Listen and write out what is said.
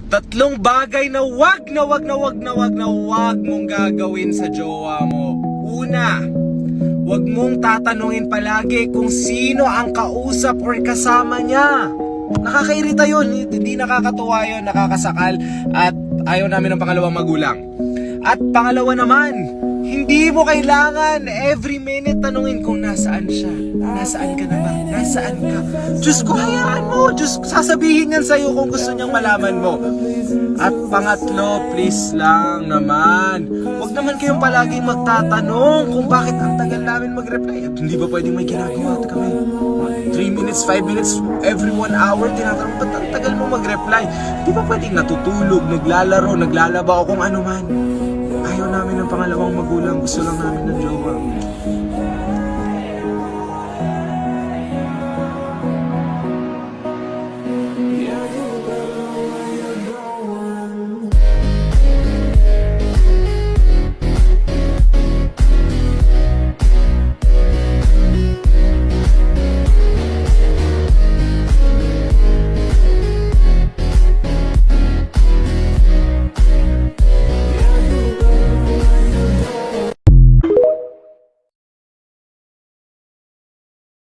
Tatlong bagay na wag mong gagawin sa jowa mo. Una, wag mong tatanungin palagi kung sino ang kausap or kasama niya. Nakakairita yun, hindi nakakatuwa yun, nakakasakal, at ayaw namin ng pangalawang magulang. At pangalawa naman, hindi mo kailangan every minute tanungin kung nasaan siya. Nasaan ka na ba? Nasaan ka? Diyos ko, hayaan mo. Diyos, sasabihin yan sa'yo kung gusto niyang malaman mo. At pangatlo, please lang naman, huwag naman kayong palaging magtatanong kung bakit ang tagal namin mag-reply. At hindi ba pwedeng may ginagawa at kami? 3 minutes, 5 minutes, every 1 hour, tinatanong, ba't ang tagal mo mag-reply? Hindi ba pwedeng natutulog, naglalaro, naglalaba o kung ano man? Ayaw namin ng pangalawang magulang, gusto lang namin ng jowa.